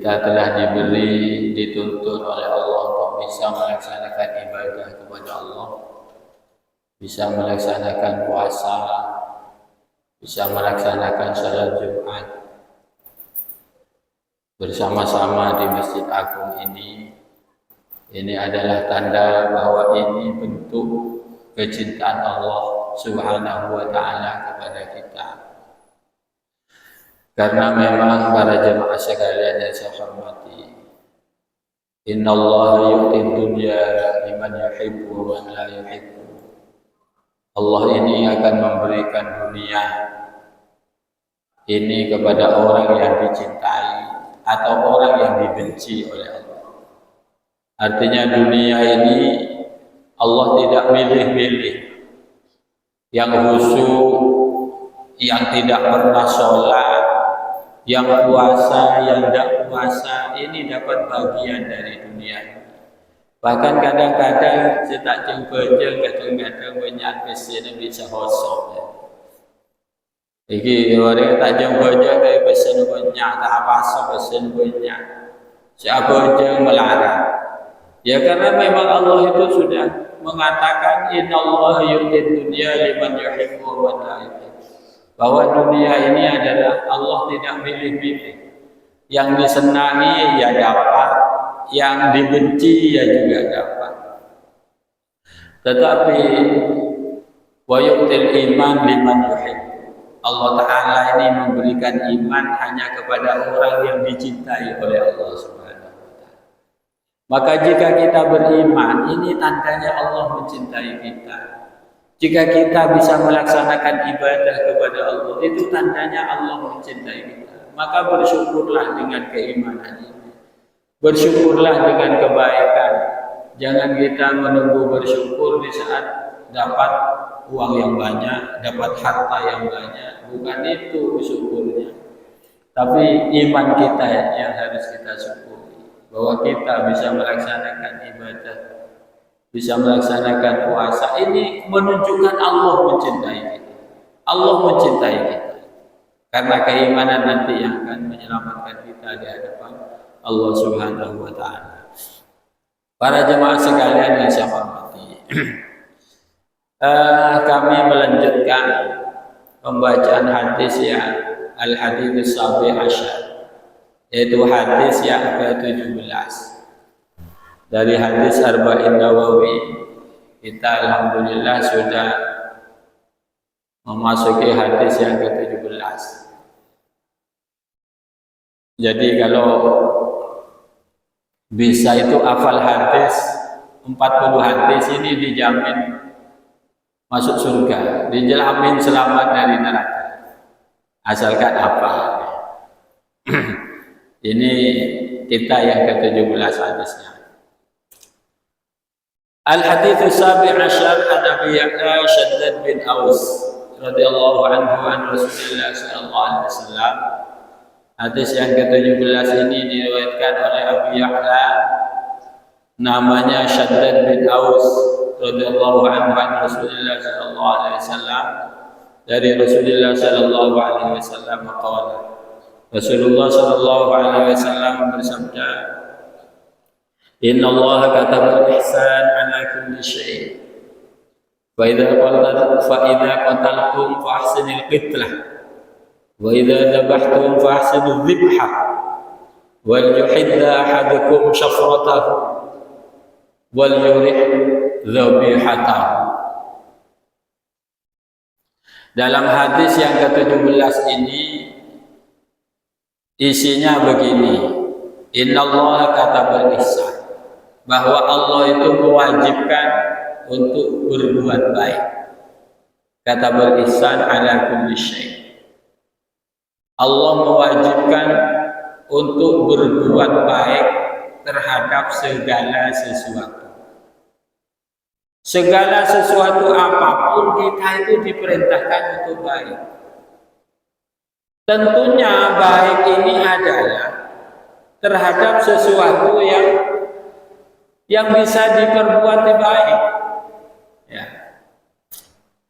kita telah dituntut oleh Allah untuk bisa melaksanakan ibadah kepada Allah, bisa melaksanakan puasa, bisa melaksanakan salat Jumat bersama-sama di Masjid Agung ini. Ini adalah tanda bahwa ini bentuk kecintaan Allah Subhanahu wa Ta'ala kepada kita. Karena memang para jemaah sekalian yang saya hormati, Inna Allah yu'ti dunya liman yuhibbu wa la yuhibbu. Allah ini akan memberikan dunia ini kepada orang yang dicintai atau orang yang dibenci oleh Allah. Artinya dunia ini Allah tidak milih-milih. Yang khusyuk, yang tidak pernah sholat, yang puasa, yang tidak puasa, ini dapat bagian dari dunia. Bahkan kadang-kadang saya tak jeng-jeng, kadang-kadang banyak kesini bisa kosong. Iki orang tak jeng-jeng dari pesan banyak, tak puasa pesan banyak. Siapa jeng melarang? Ya karena memang Allah itu sudah mengatakan innallaha yu'ti dunya liman yuhibbu wa la yuhibbu. Bahwa dunia ini adalah Allah tidak milih-milih. Yang disenangi ya dapat, yang dibenci ya juga dapat. Tetapi wa yu'til iman liman yuhibbu. Allah Ta'ala ini memberikan iman hanya kepada orang yang dicintai oleh Allah Subhanahu. Maka jika kita beriman, ini tandanya Allah mencintai kita. Jika kita bisa melaksanakan ibadah kepada Allah, itu tandanya Allah mencintai kita. Maka bersyukurlah dengan keimanan ini. Bersyukurlah dengan kebaikan. Jangan kita menunggu bersyukur di saat dapat uang yang banyak, dapat harta yang banyak. Bukan itu bersyukurnya. Tapi iman kita yang harus kita syukuri. Bahwa kita bisa melaksanakan ibadah, bisa melaksanakan puasa, ini menunjukkan Allah mencintai kita. Allah mencintai kita. Karena keimanan nanti yang akan menyelamatkan kita di hadapan Allah Subhanahu wa Ta'ala. Para jemaah sekalian yang saya hormati, kami melanjutkan pembacaan hadis yang Al-Hadits Sabi Asyar, yaitu hadis yang ke-17 dari hadis Arba'in Nawawi. Kita alhamdulillah sudah memasuki hadis yang ke-17. Jadi kalau bisa itu hafal hadis 40 hadis ini dijamin masuk surga, dijamin selamat dari neraka asalkan hafal. Ini kita yang ke-17 hadisnya. Al-Hadits Sabi' Asyar an Abi Ya'la Shaddad bin Aus radhiyallahu anhu an Rasulullah sallallahu alaihi wasallam. Hadis yang ke-17 ini diriwayatkan oleh Abi Ya'la, namanya Shaddad bin Aus radhiyallahu anhu an Rasulullah sallallahu alaihi wasallam. Dari Rasulullah sallallahu alaihi wasallam qala, Rasulullah sallallahu alaihi wasallam bersabda, Inna Allah kataba al-ihsan ala kulli syai'. Fa idza qataltum fa ahsinil qitlah. Wa idza dhabhtum fa ahsinul dhibha. Wal yuhidda ahadukum syafratahu. Wal yurih dhabihatahu. Dalam hadis yang ke-17 ini isinya begini, Inna Allah katabal ihsan, bahwa Allah itu mewajibkan untuk berbuat baik. Katabal ihsan ala kulli syai'. Allah mewajibkan untuk berbuat baik terhadap segala sesuatu. Segala sesuatu apapun kita itu diperintahkan untuk baik. Tentunya baik ini adalah terhadap sesuatu yang bisa diperbuat baik. Ya.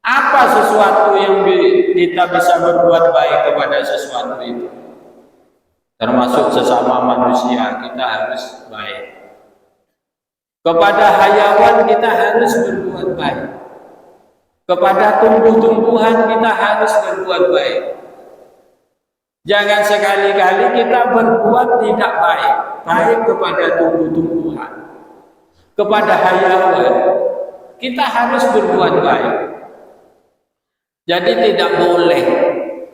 Apa sesuatu yang kita bisa berbuat baik kepada sesuatu itu? termasuk sesama manusia kita harus baik. Kepada hayawan kita harus berbuat baik. Kepada tumbuh-tumbuhan kita harus berbuat baik. Jangan sekali-kali kita berbuat tidak baik. Baik kepada tumbuh-tumbuhan, kepada hayawan kita harus berbuat baik. Jadi tidak boleh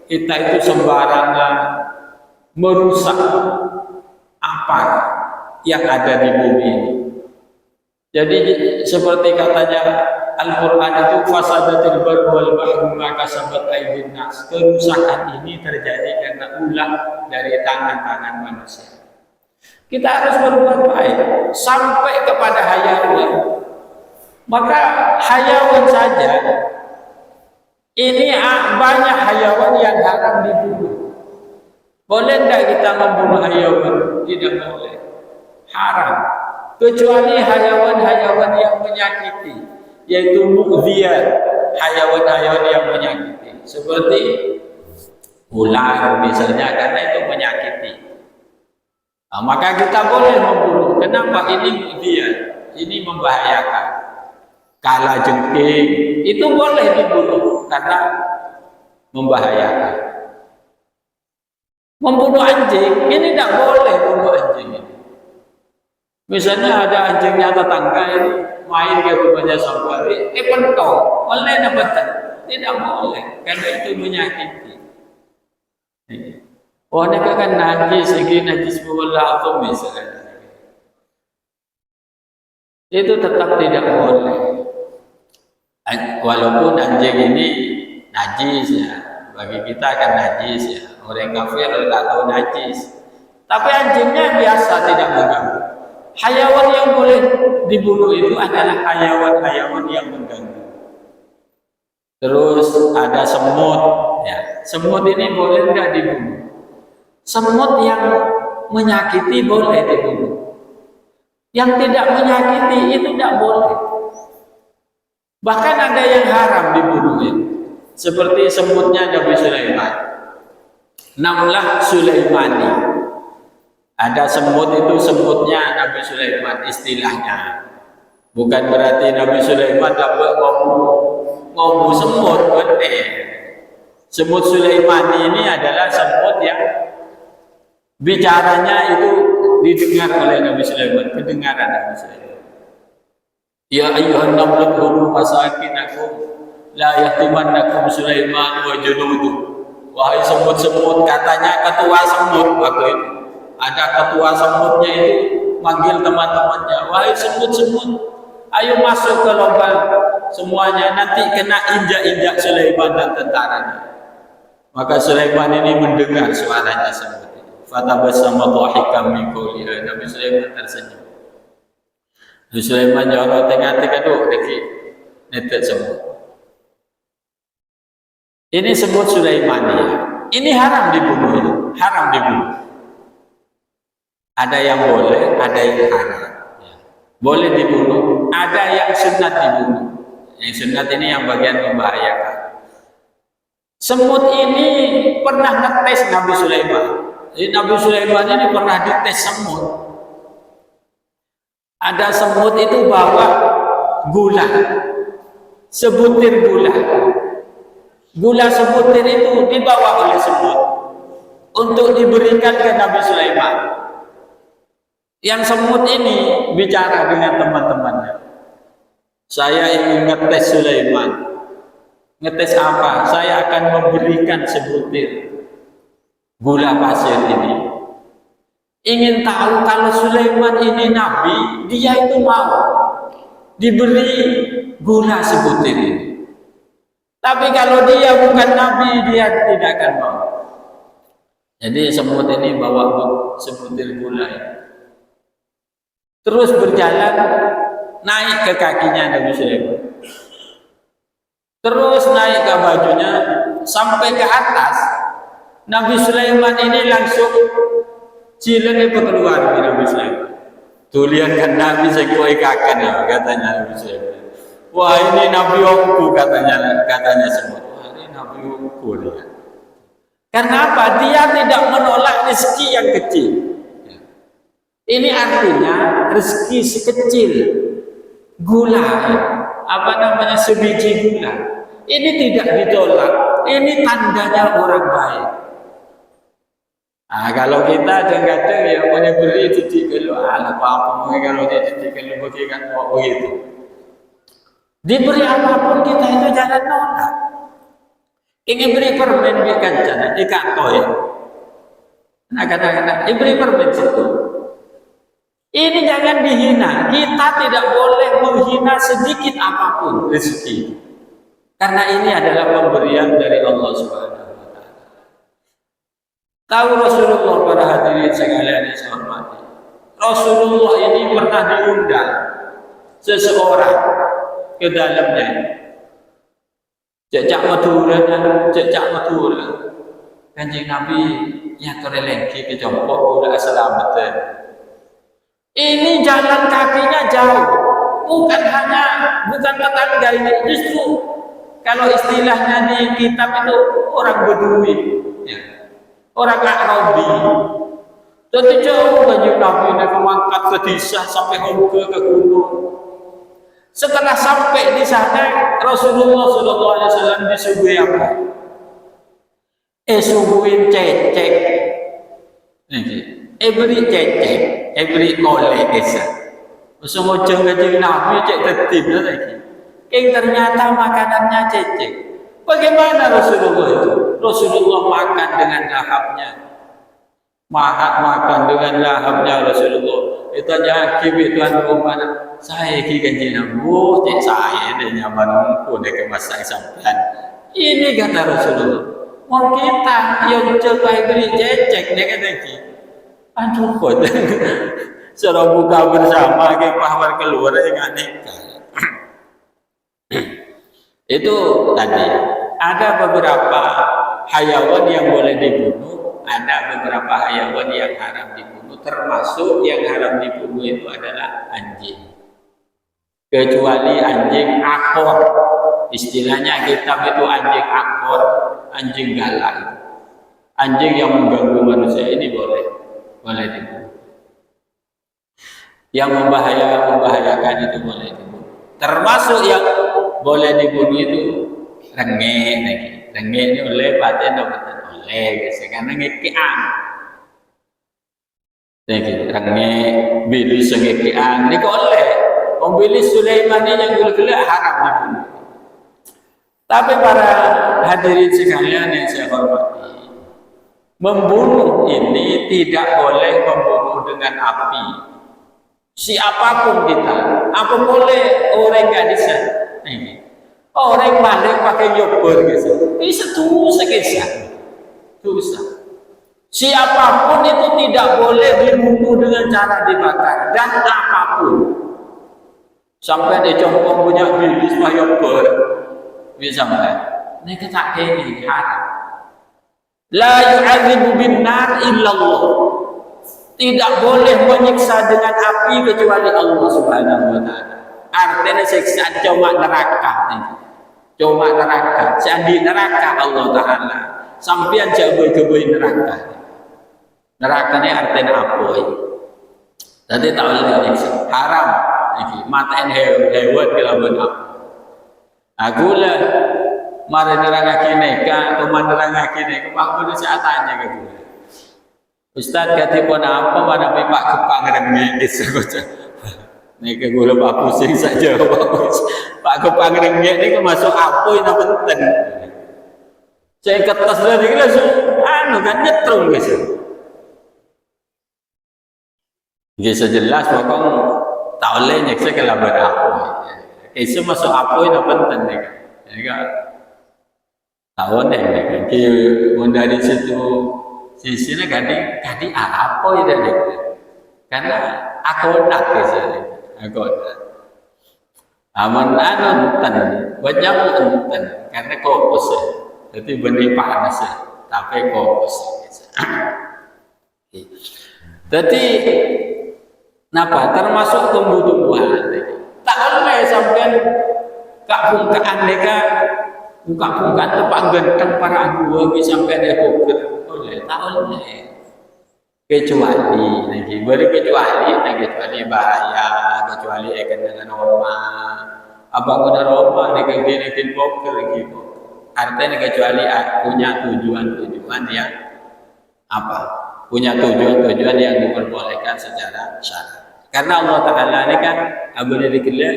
kita itu sembarangan merusak apa yang ada di bumi ini. Jadi seperti katanya Al-Quran itu fasadatil barru wal bahru ma kasabat aydin nas. Kerusakan ini terjadi karena ulah dari tangan-tangan manusia. Kita harus berbuat baik sampai kepada hayawan. Maka hayawan saja ini banyak hayawan yang haram dibunuh. Boleh tidak kita membunuh hayawan? Tidak boleh. Haram. Kecuali hayawan-hayawan yang menyakiti, yaitu mu'dhiyat, hayawan-hayawan yang menyakiti. Seperti ular misalnya, karena itu menyakiti. Nah, maka kita boleh membunuh. Kenapa? Ini mu'dhiyat, ini membahayakan. Kalajengking itu boleh dibunuh karena membahayakan. Membunuh anjing ini tidak boleh, bunuh anjing ini. Misalnya ada anjingnya tetangga ini main ke rumahnya saudari, pentok, boleh dapat? Tidak boleh, karena itu menyakiti. Oh, mereka kan najis, lagi najis mewala atau misalnya. Itu tetap tidak boleh. Walaupun anjing ini najis ya, bagi kita kan najis ya. Orang kafir tidak tahu najis. Tapi anjingnya biasa, tidak mengganggu. Hayawan yang boleh dibunuh itu adalah hayawan-hayawan yang mengganggu. Terus ada semut, ya. Semut ini boleh tidak dibunuh. Semut yang menyakiti boleh dibunuh. Yang tidak menyakiti itu tidak boleh. Bahkan ada yang haram dibunuh itu. Seperti semutnya Nabi Sulaiman. Namlah Sulaimani. Ada semut itu semutnya Nabi Sulaiman istilahnya. Bukan berarti Nabi Sulaiman dapat ngomong semut, benar. Semut Sulaiman ini adalah semut yang bicaranya itu didengar oleh Nabi Sulaiman, kedengaran Nabi Sulaiman. Ya ayyuhan namlu khulu masakinakum la yahtimannakum Sulaiman wa junuduh. Wahai semut-semut, katanya ketua semut waktu itu. Ada ketua semutnya itu manggil teman-temannya, wahai semut-semut, ayo masuk ke lubang semuanya, nanti kena injak-injak Sulaiman dan tentaranya. Maka Sulaiman ini mendengar suaranya semut itu. Fatabassama dhahikan min qawliha. Nabi Sulaiman tersenyum. Nabi Sulaiman jawab tengah-tengah tuh deki netek semut. Ini semut Sulaimania. Ini haram dibunuh, haram dibunuh. Ada yang boleh, ada yang haram. Boleh dibunuh, ada yang sunat dibunuh. Yang sunat ini yang bagian membahayakan. Semut ini pernah ngetes Nabi Sulaiman. Jadi Nabi Sulaiman ini pernah dites semut. Ada semut itu bawa gula, sebutir gula. Gula sebutir itu dibawa oleh semut untuk diberikan ke Nabi Sulaiman. Yang semut ini bicara dengan teman-temannya. Saya ingin ngetes Sulaiman. Ngetes apa? Saya akan memberikan sebutir gula pasir ini. Ingin tahu kalau Sulaiman ini nabi, dia itu mau diberi gula sebutir ini. Tapi kalau dia bukan nabi, dia tidak akan mau. Jadi semut ini bawa sebutir gula ini. Terus berjalan naik ke kakinya Nabi Sulaiman. Terus naik ke bajunya sampai ke atas. Nabi Sulaiman ini langsung cilene keluar dari Nabi Sulaiman. Tulian kan Nabi sekoi kakak katanya Nabi Sulaiman. Wah ini Nabi Ongku katanya semua. Wah ini Nabi Ongku ya. Karena apa? Dia tidak menolak rezeki yang kecil. Ini artinya rezeki sekecil gula, apa namanya, sebiji gula, ini tidak ditolak. Ini tandanya orang baik. Nah, kalau kita kadang-kadang ya punya beri titik kalau apa kalau dia titik kalau kan begitu. Diberi apapun kita itu jangan nolak. Ingin beri permen di kancana, di kantor ya. Nah, kadang-kadang diberi permen situ. Ini jangan dihina. Kita tidak boleh menghina sedikit apapun rezeki. Karena ini adalah pemberian dari Allah Subhanahu wa taala. Tahu Rasulullah, para hadirin sekalian yang saya hormati. Rasulullah ini pernah diundang seseorang ke dalamnya. Cecak Madura. Kanjeng Nabi yang terelengki ke jompok udah selamatan. Ini jalan kakinya jauh, bukan tetangga ini, justru kalau istilahnya di kitab itu orang Bedui, ya. Orang Arabi. Jadi jauh Kanjeng Nabi ini mengangkat ke desa sampai ke gunung. Setelah sampai di sana, Rasulullah SAW disuguhi apa? Suguhin cecek. Beri cecek, beri oleh desa. Semua Kanjeng Nabi cek tertib lagi. Ternyata makanannya cecek. Bagaimana Rasulullah itu? Rasulullah makan dengan lahapnya. Makan dengan lahapnya Rasulullah. Itu aja kibit tuan rumah. Saya Kanjeng Nabi, cek saya dan nyaman pun dia kemasan sampean. Ini kata Rasulullah. Mau kita yang coba beri cecek dia kata gitu. Aduh, suruh buka bersama ke pahwar keluar yang nikah. Itu tadi ada beberapa hayawan yang boleh dibunuh, ada beberapa hayawan yang haram dibunuh, termasuk yang haram dibunuh itu adalah anjing. Kecuali anjing akor, istilahnya kitab itu anjing akor, anjing galak, anjing yang mengganggu manusia ini boleh dibunuh. Yang membahayakan itu boleh dibunuh. Termasuk yang boleh dibunuh itu rengek lagi. Rengek ini oleh paten oleh guys, karena ngekean. Lagi rengek bilis ngekean ini kok oleh. Bilis Sulaiman ini yang gula-gula haram dibunuh. Tapi para hadirin sekalian yang saya hormati, membunuh ini tidak boleh membunuh dengan api. Siapapun kita, apa boleh orang nggak bisa? Orang pandai pakai nyobor gitu, bisa dosa dosa. Siapapun itu tidak boleh dibunuh dengan cara dibakar dan apapun. Sampai dicompong punya bilis nyobor, bisa sampai. Ini kita ini haram. La yu'adzibu bin nar illallah. Tidak boleh menyiksa dengan api kecuali Allah Subhanahu wa taala. Artinya siksaan cuma neraka. Cuma neraka. Jadi neraka Allah taala. Sampeyan jauh-jauh neraka. Neraka ini artinya apa? Jadi tak boleh nyiksa. Haram. Iki matain hewan kelaban apa? Aku lah mari nerangake neka atau nerangake neka aku saat tanya ke gue. Ustaz katipun apa mana Pak Kepang rengek disebut. Neka gue Pak pusing saja Pak Kepang rengek ini masuk apa yang penting. Saya kertas dari langsung kan nyetrum guys. Gitu jelas pokoknya tak boleh nyeksa kelaban apa. Isu masuk apa yang penting nih kan. Jadi kan tahun nih kan. Dari situ sisinya ganti apa itu nih. Karena aku nak misalnya. Aku nak. Aman enten, banyak enten. Karena kopos. Jadi benih panas. Tapi kopos. Jadi napa termasuk tumbuh-tumbuhan tak boleh sampai keangkaan mereka buka-buka tempat genteng para gua bisa sampai ada poker oleh tak oleh kecuali lagi boleh kecuali bahaya kecuali akan dengan Roma apa guna Roma dengan poker gitu artinya kecuali punya tujuan yang apa punya tujuan yang diperbolehkan secara syar'i karena Allah Ta'ala ini kan abuna dikira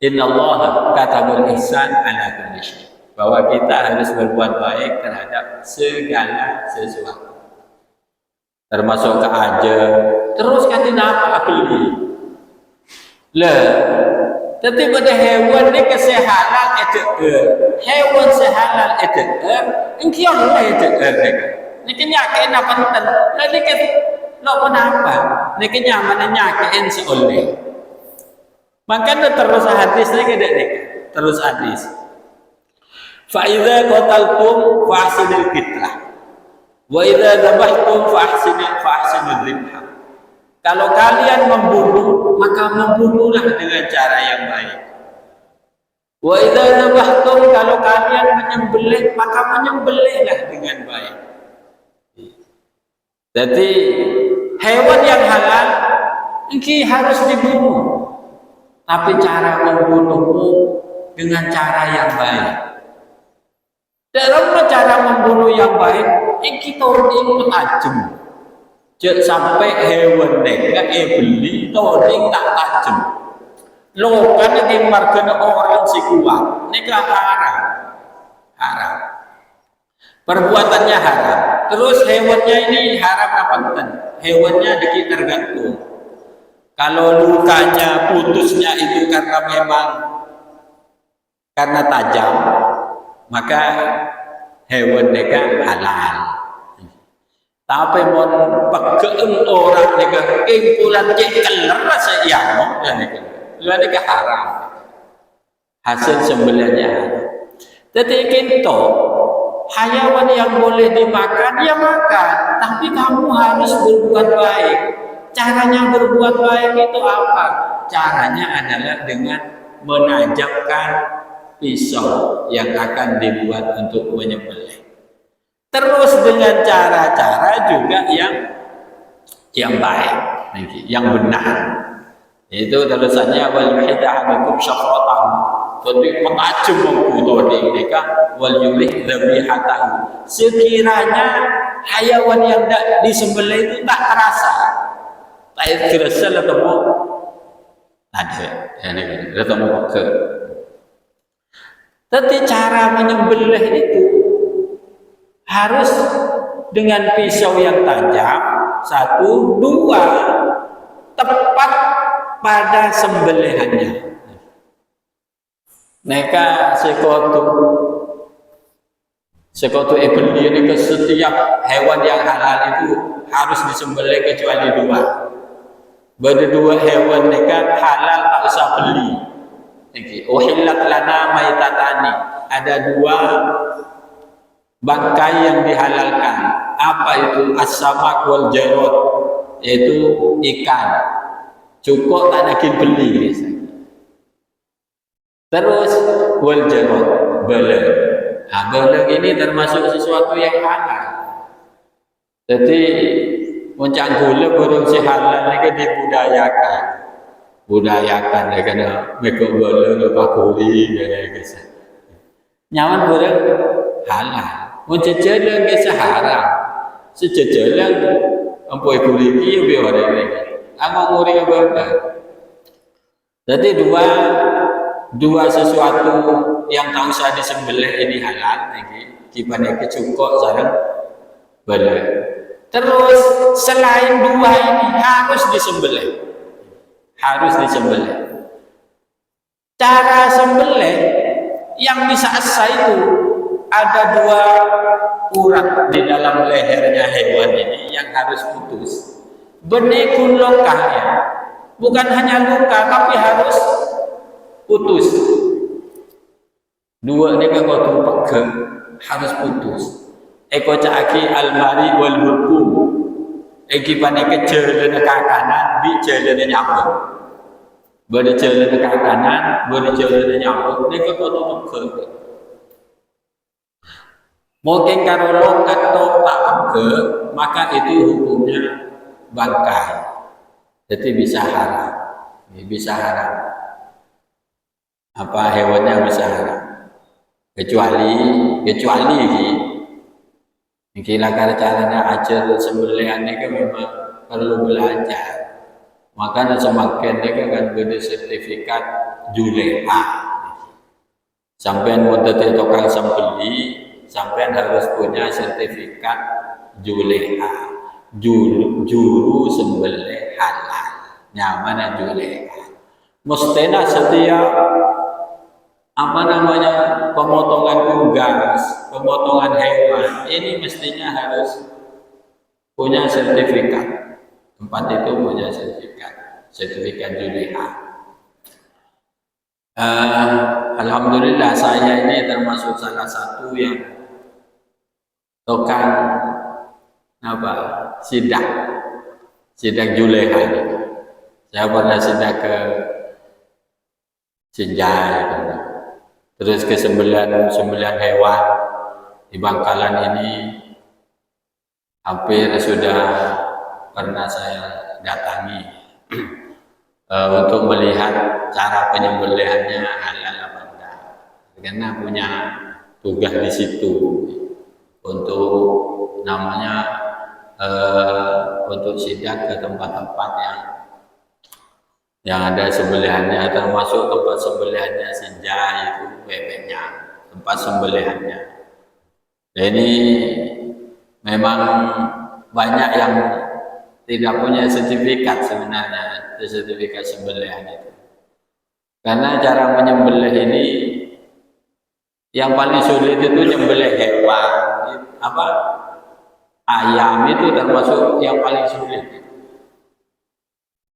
innallaha katabul ihsan ala kulli syai bahwa kita harus berbuat baik terhadap segala sesuatu termasuk ke aja terus kan tidak apa pilih lah tapi pada hewan ni kesehalal itu hewan sehalal itu engkau lah itu ni kenyakin apa penting lah ni kan lo kenapa ni kenyaman nyakin seoleh makanya terus hadis ni kada terus hadis fa idza qataltum fa ahsinul qitlah wa idza dzabhtum fa ahsinul dzibha kalau kalian membunuh maka membunuhlah dengan cara yang baik wa idza dzabhtum kalau kalian menyembelih maka menyembelihlah dengan baik jadi hewan yang halal ini harus dibunuh tapi cara membunuhmu dengan cara yang baik dalam cara membunuh yang baik kita ini tajam jangan sampai hewan nega beli toding tak tajam lo kan ini margana orang si kuat nega haram perbuatannya haram terus hewannya ini haram apa enggak hewannya dikit tergantung kalau lukanya putusnya itu karena tajam maka hewan nega halal tapi mau pegeung orang nega kumpulan keler rasa yang nega haram hasil sembelihnya haram jadi kita hayawan yang boleh dimakan ya makan tapi kamu harus berbuat baik caranya berbuat baik itu apa caranya adalah dengan menajamkan pisau yang akan dibuat untuk menyembelih terus dengan cara-cara juga yang baik yang benar itu terusannya wal yuhidahakum syafratahu jadi mentajam mengkutu mereka wal yurih dzabihatahu sekiranya hayawan yang tidak disembelih itu tak terasa tak terasa ketemu ada ini ketemu ke tapi cara menyembelih itu harus dengan pisau yang tajam 1, 2 tepat pada sembelihannya mereka sekutu ibli ini ke setiap hewan yang halal itu harus disembelih kecuali 2 bagi 2 hewan mereka halal tak usah beli uhillat lana maitatani ada 2 bangkai yang dihalalkan apa itu as-samak wal jarad yaitu ikan cukup tak nak beli terus wal jarad belang belang ini termasuk sesuatu yang halal jadi muncang gula burung si halal ni dibudayakan dia kena mekok belang lepas kuri nyaman burung halal mencejalan ke haram sejajalan ampoi kuriki biar ada lagi amak muri apa jadi dua sesuatu yang tak usah disembelih ini halal gimana kecukok sarang belah terus selain 2 ini harus disembelih cara sembelih yang bisa asa itu ada 2 urat di dalam lehernya hewan ini yang harus putus. Benekun lokah ya. Bukan hanya luka tapi harus putus. 2 ini kan kau pegang harus putus. Eko caki almari wal hukum. Eki panik jalan ke kanan, bi jalan nyambut. Beri jalan ke kanan, beri jalan nyambut. Ini kau pegang. Mungkin karolok atau tak pege, maka itu hukumnya bangkai. Jadi bisa haram. Bisa haram. Apa hewannya bisa haram. Kecuali iki lakar caranya ajar sembelihan ini memang perlu belajar. Makanya semakin ini kan beda sertifikat juleha. Sampai mau jadi tukang sembeli, sampai harus punya sertifikat juleha, juru sembelih halal, nyaman juleha. Mestinya setiap pemotongan unggas, pemotongan hewan ini mestinya harus punya sertifikat. Tempat itu punya sertifikat juleha. Alhamdulillah saya ini termasuk salah satu yang tukang sidak juleha. Saya pernah sidak ke Sinjai, terus ke sembelihan hewan di Bangkalan ini hampir sudah pernah saya datangi untuk melihat cara penyembelihannya halal apa enggak, karena punya tugas di situ untuk untuk sidak ke tempat-tempat yang ada sembelihannya, termasuk tempat sembelihannya Sinjai itu bebeknya, tempat sembelihannya. Dan ini memang banyak yang tidak punya sertifikat sebenarnya, sertifikat sembelihan itu. Karena cara menyembelih ini yang paling sulit itu nyembelih hewan, ayam itu termasuk yang paling sulit.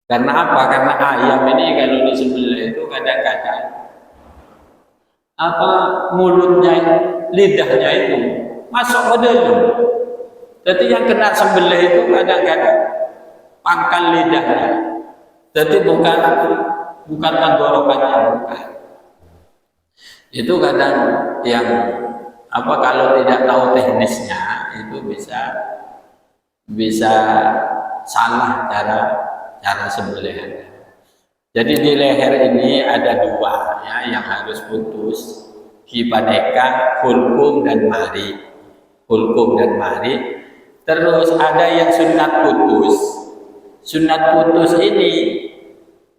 Karena apa? Karena ayam ini kalau disembelih itu kadang-kadang mulutnya, lidahnya itu masuk ke dalam. Jadi yang kena sembelih itu kadang-kadang pangkal lidahnya. Jadi bukan tenggorokannya, bukan. Itu kadang yang kalau tidak tahu teknisnya itu bisa salah cara sembelihannya. Jadi di leher ini ada dua yang harus putus, kipadeka, hulkum dan mari. Hulkum dan mari. Terus ada yang sunat putus. Sunat putus ini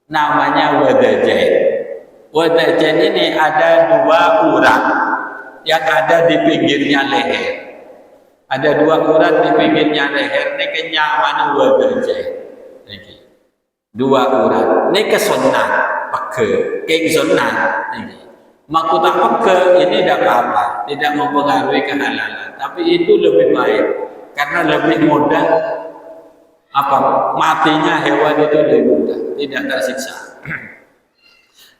namanya wadajen. Wadajen ini ada dua urat yang ada di pinggirnya leher. Ada dua urat di pinggirnya leher. Ini kenyaman wadajen. Dua urat. Ini kesunat, peke, kesunat. Makuta peke ini tidak apa-apa, tidak mempengaruhi kehalalan. Tapi itu lebih baik karena lebih mudah matinya hewan itu lebih mudah, tidak tersiksa.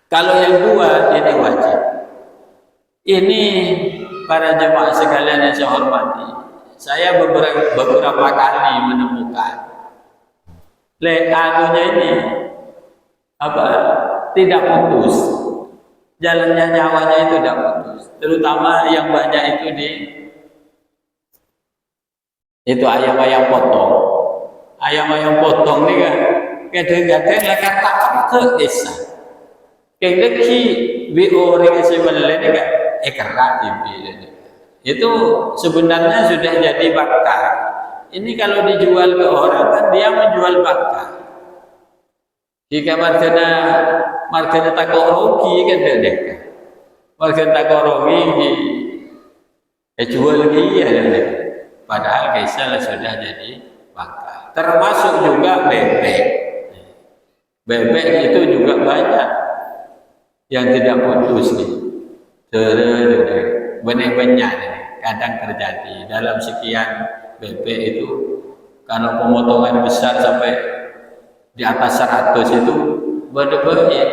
Kalau yang dua ini wajib. Ini para jemaah sekalian yang saya hormati, saya beberapa kali menemukan lehernya ini tidak putus, jalannya nyawanya itu tidak putus, terutama yang banyak itu ayam-ayam potong ini kan kadang-kadang lekat tak ke desa kengdeki biore sembelih ini kan kerak itu sebenarnya sudah jadi bakar. Ini kalau dijual ke orang kan dia menjual bakar. Jika margana takorogi kan dedek. Margana takorogi jual dia dedek. Padahal kisah sudah jadi bakar. Termasuk juga bebek. Bebek itu juga banyak yang tidak putus nih. Benar-benar kadang terjadi dalam sekian bebek itu, kalau pemotongan besar sampai di atas 100 itu benar-benar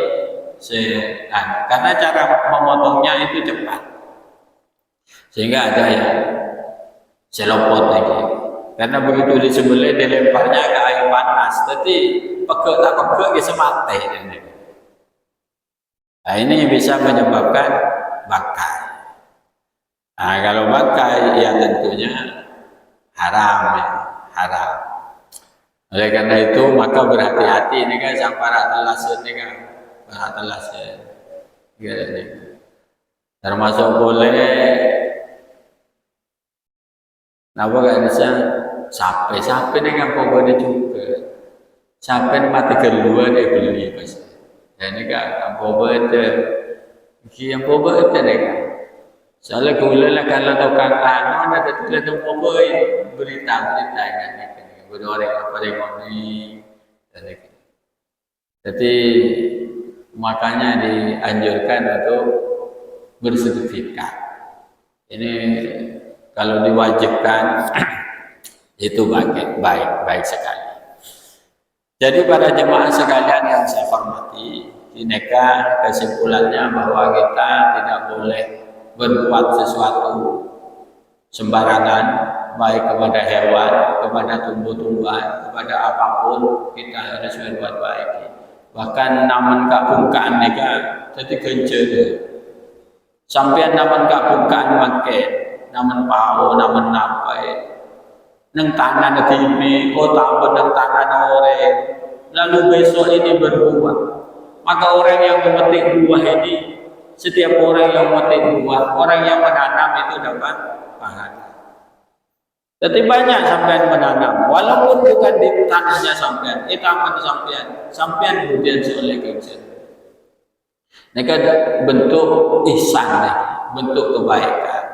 karena cara memotongnya itu cepat sehingga ada yang selopot lagi, karena begitu disembelih dilemparnya ke air panas, jadi pegel bisa mati. Nah ini bisa menyebabkan bakar. Nah, kalau bangkai ya tentunya haram ya, haram. Oleh karena itu maka berhati-hati ini kan sang para telas ini kan, para telas ya. Ini. Termasuk boleh napa kan bisa sampai ini kan pokoknya juga. Sampai mati kedua dia beli pas. Dan ini kan pokoknya yang pokoknya nih kan. Soalnya gula lah kalau tukang anu ada tulis pokoknya berita kan ini. Berorang apa ini. Jadi makanya dianjurkan untuk bersertifikat. Ini kalau diwajibkan itu baik sekali. Jadi para jemaah sekalian yang saya hormati, Bineka kesimpulannya bahwa kita tidak boleh berbuat sesuatu sembarangan, baik kepada hewan, kepada tumbuh-tumbuhan, kepada apapun kita harus berbuat baik. Bahkan namun kabungkan neka jadi genjer. Sampai namun kabungkan makin, namun pau, namun napai. Neng tanah negeri, tambah neng tanah orang. Lalu besok ini berbuah. Maka orang yang memetik buah ini, setiap orang yang memetik buah, orang yang menanam itu dapat pahala. Jadi banyak sampean menanam, walaupun bukan di tanahnya sampean, taman sampean kemudian oleh kerja. Ini kan bentuk ihsan, bentuk kebaikan.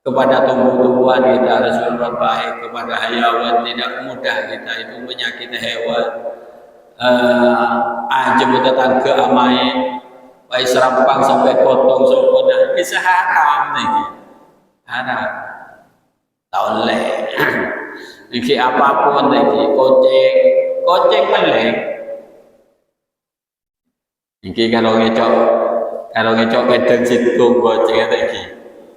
Kepada tumbuh-tumbuhan kita harus berbuat baik, kepada hayawan tidak mudah kita itu menyakiti hewan. Jemput tetangga amai, baik serampang sampai potong sempurna, bisa haram nih, haram. Tahu leh, iki apapun lagi, koceng melek. Iki kalau ngecok kedeng situ kocengnya lagi.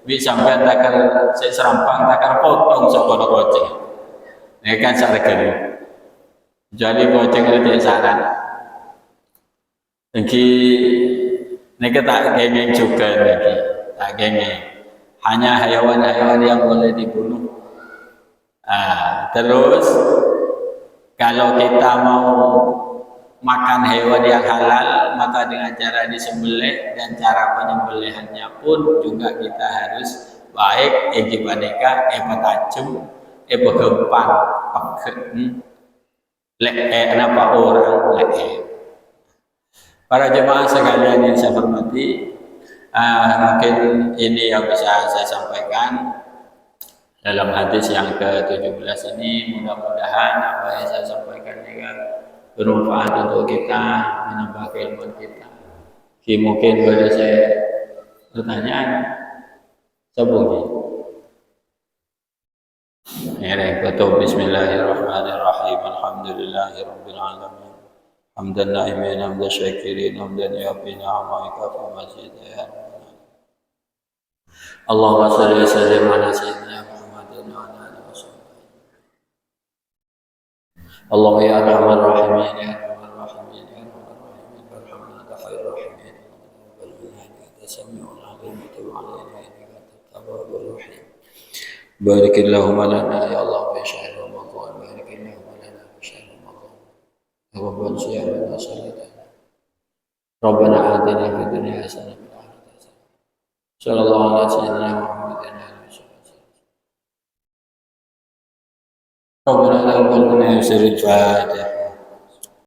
Bisa sampai takar serampang takar potong sokono koceng. Ini kan cara gini. Jadi koceng itu tidak saran. Ini kita gengeng juga lagi, tak gengeng. Hanya hewan-hewan yang boleh dibunuh. Terus kalau kita mau makan hewan yang halal, maka dengan cara disembelih dan cara penyembelihannya pun juga kita harus baik, egibaneka, tajam, gempang, kenapa orang Para jemaah sekalian yang saya hormati, mungkin ini yang bisa saya sampaikan dalam hadis yang ke-17 ini. Mudah-mudahan apa yang saya sampaikan juga bermanfaat untuk kita, menambah keilmuan kita. Mungkin boleh saya pertanyaan, sebut. Bismillahirrahmanirrahim. Alhamdulillahirabbil alamin. Hamdan na'imin, hamdan syakirin, hamdan yafi ni'amaka fi mazidih. Allahumma shalli wa sallim ala sayyidina Muhammadin wa ala alihi wasallam. Allahumma ya arhamar rahimin, ya arhamar rahimin, ya arhamar rahimin, warhamna ya khairur rahimin. Wal minna sami'un alim wa alaina innaka at-tawwabur rahim. Barikillahumma lana ya Allah fi syahr Ramadan, barikillahumma lana fi syahr Ramadan. Taqabbal siyamana wa salatana. Rabbana atina fid dunya hasanah wa fil akhirati hasanah. Sallallahu alaihi wasallam Muhammadin wa alihi wasallam. Rabbana taqabbal minna ya Fatiha.